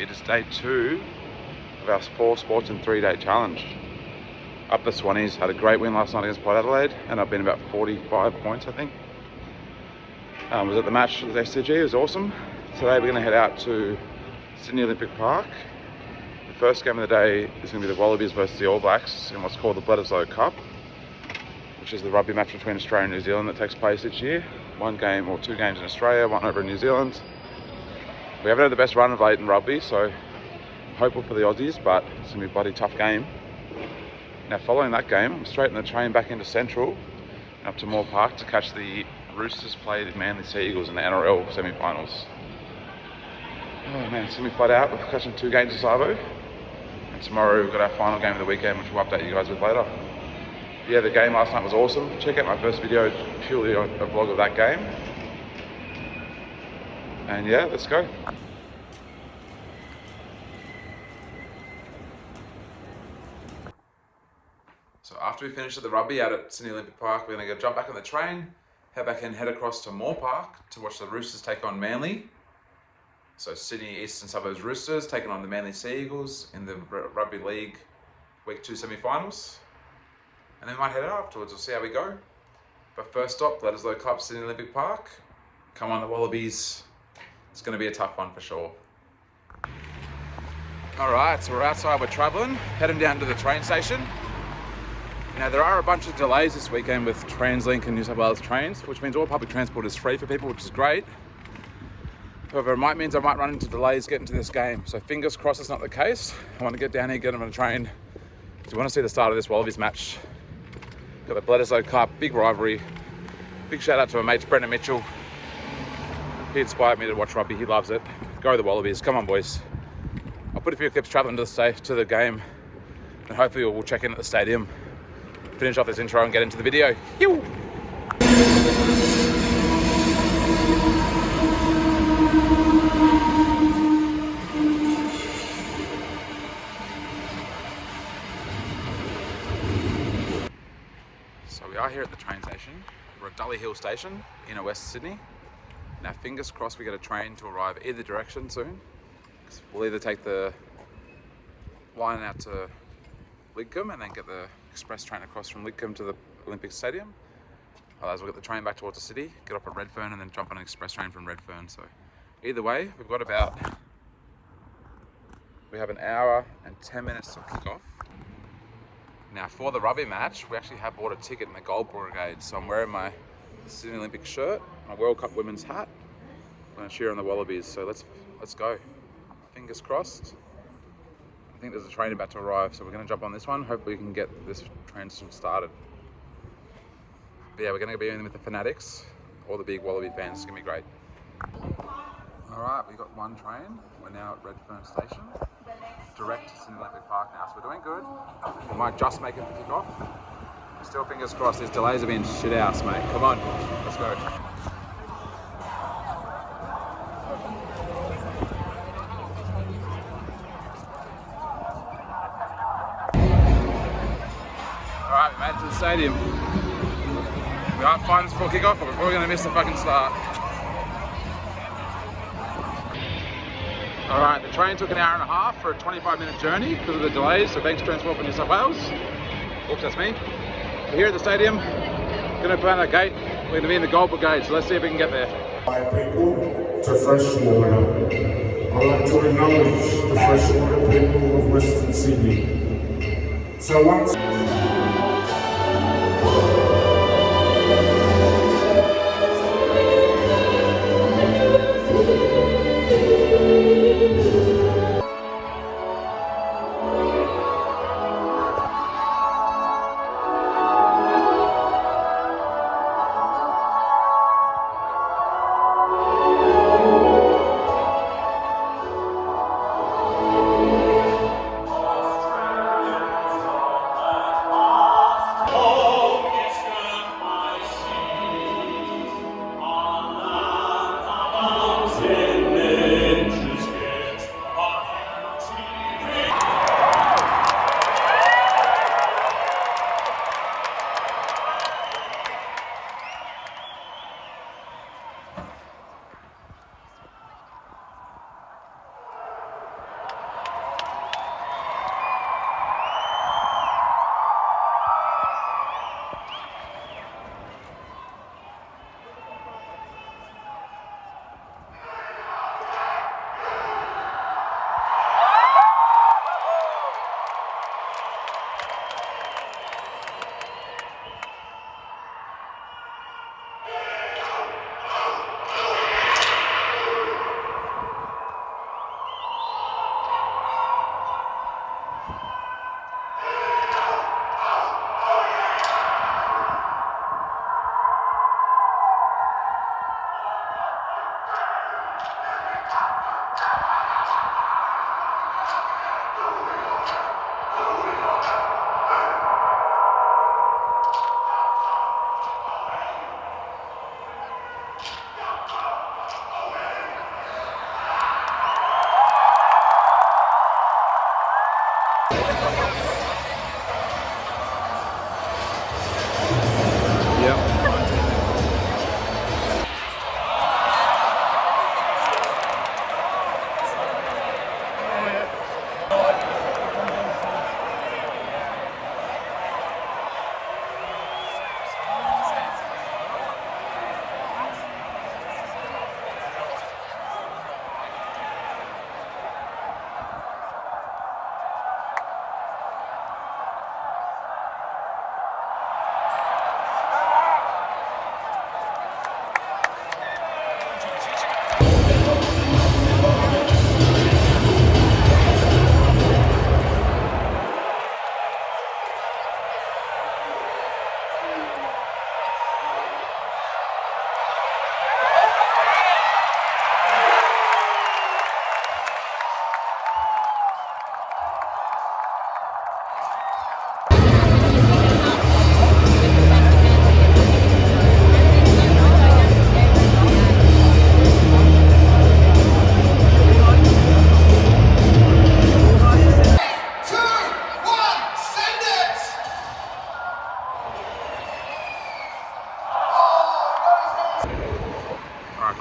It is day 2 of our 4 sports in 3-day challenge. Up the Swannies, had a great win last night against Port Adelaide, ended up being about 45 points, I think. Was at the match with SCG, it was awesome. Today we're going to head out to Sydney Olympic Park. The first game of the day is going to be the Wallabies versus the All Blacks in what's called the Bledisloe Cup, which is the rugby match between Australia and New Zealand that takes place each year. 1 game or 2 games in Australia, 1 over in New Zealand. We haven't had the best run of late in rugby, so hopeful for the Aussies, but it's going to be a bloody tough game. Now following that game, I'm straight in the train back into Central and up to Moore Park to catch the Roosters play the Manly Sea Eagles in the NRL semi-finals. Oh man, it's going to be flat out. We're catching 2 games of Savo. And tomorrow we've got our final game of the weekend, which we'll update you guys with later. Yeah, the game last night was awesome. Check out my first video, purely a vlog of that game. And yeah, let's go. So after we finish at the rugby out at Sydney Olympic Park, we're going to go jump back on the train, head back and head across to Moore Park to watch the Roosters take on Manly. So Sydney Eastern Suburbs Roosters taking on the Manly Sea Eagles in the Rugby League Week 2 semi-finals. And then we might head out afterwards, we'll see how we go. But first stop, Bledisloe Cup, Sydney Olympic Park. Come on the Wallabies. It's going to be a tough one for sure. Alright, so we're outside, we're travelling, heading down to the train station. Now there are a bunch of delays this weekend with TransLink and New South Wales trains, which means all public transport is free for people, which is great. However, it might mean I might run into delays getting to this game. So fingers crossed it's not the case. I want to get down here, get on a train. So we want to see the start of this Wallabies match. Got the Bledisloe Cup, big rivalry. Big shout out to my mates, Brendan Mitchell. He inspired me to watch rugby, he loves it. Go the Wallabies, come on boys. I'll put a few clips travelling to the game, and hopefully we'll check in at the stadium, finish off this intro and get into the video. Yoo! So we are here at the train station. We're at Dully Hill Station, inner West Sydney. Now fingers crossed we get a train to arrive either direction soon. We'll either take the line out to Lidcombe and then get the express train across from Lidcombe to the Olympic Stadium. Otherwise we'll get the train back towards the city, get off at Redfern and then jump on an express train from Redfern. So either way, we have an hour and 10 minutes to kick off. Now for the rugby match, we actually have bought a ticket in the Gold Brigade. So I'm wearing my Sydney Olympic shirt, my World Cup women's hat. I'm going to cheer on the Wallabies, so let's go. Fingers crossed. I think there's a train about to arrive, so we're going to jump on this one. Hopefully we can get this train started. But yeah, we're going to be in with the fanatics, all the big Wallaby fans. It's going to be great. Alright, we got 1 train. We're now at Redfern Station. Direct to Sydney Olympic Park now, so we're doing good. We might just make it for kick-off. Still fingers crossed, these delays have been shit ass, mate. Come on, let's go. Alright, we made it to the stadium. We are 5 minutes before kick-off, but we're probably going to miss the fucking start. Alright, the train took an hour and a half for a 25-minute journey because of the delays, so thanks Transport for New South Wales. Oops, that's me. We're here at the stadium, going to find our gate. We're going to be in the Gold Brigade, so let's see if we can get there. By people to freshwater. I'd like to acknowledge the freshwater people of Western Sydney. So once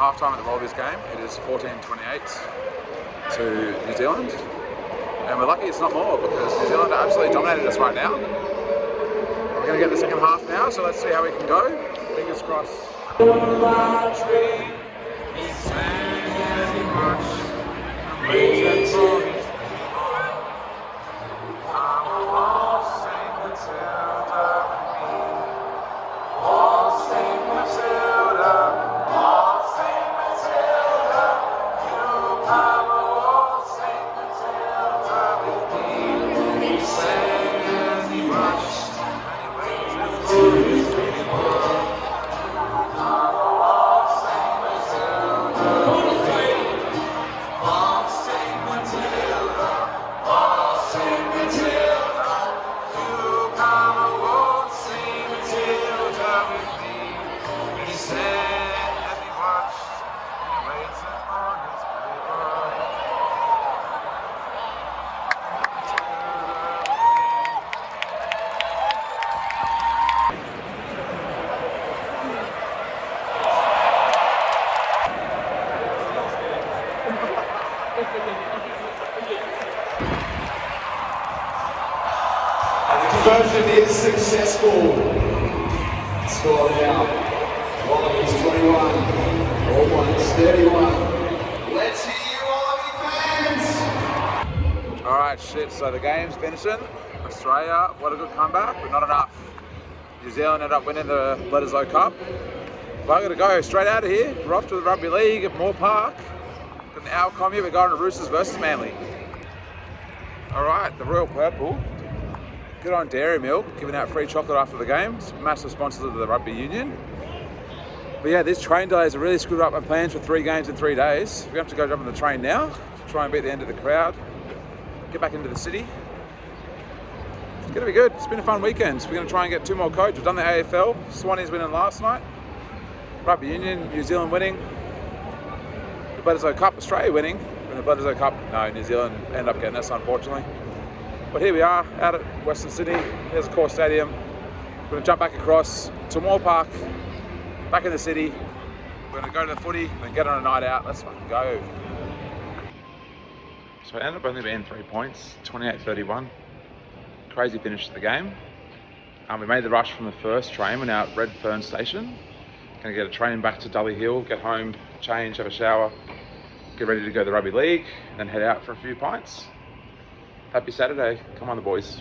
half-time at the Wallabies game. It is 14-28 to New Zealand. And we're lucky it's not more because New Zealand are absolutely dominating us right now. We're going to get the second half now, so let's see how we can go. Fingers crossed. Conversion is successful. Score now. Wallabies 21, All Blacks 31. Let's hear you, Wallaby fans! Alright, shit, so the game's finishing. Australia, what a good comeback, but not enough. New Zealand ended up winning the Bledisloe Cup. But I'm going to go straight out of here. We're off to the Rugby League at Moore Park. Got an hour commute, we're going to Roosters versus Manly. Alright, the Royal Purple. Good on Dairy Milk, giving out free chocolate after the game. Massive sponsors of the Rugby Union. But yeah, this train delays have really screwed up my plans for 3 games in 3 days. We're going to have to go jump on the train now to try and beat the end of the crowd. Get back into the city. It's going to be good. It's been a fun weekend. We're going to try and get 2 more codes. We've done the AFL. Swannies winning last night. Rugby Union, New Zealand winning. The Bledisloe Cup, Australia winning. And the Bledisloe Cup, no, New Zealand end up getting this, unfortunately. But here we are, out at Western Sydney. Here's the core stadium. We're going to jump back across to Moore Park, back in the city. We're going to go to the footy and get on a night out. Let's fucking go. So it ended up only being 3 points, 28-31. Crazy finish to the game. We made the rush from the first train. We're now at Redfern Station. Going to get a train back to Dully Hill, get home, change, have a shower, get ready to go to the Rugby League, and then head out for a few pints. Happy Saturday. Come on, the boys.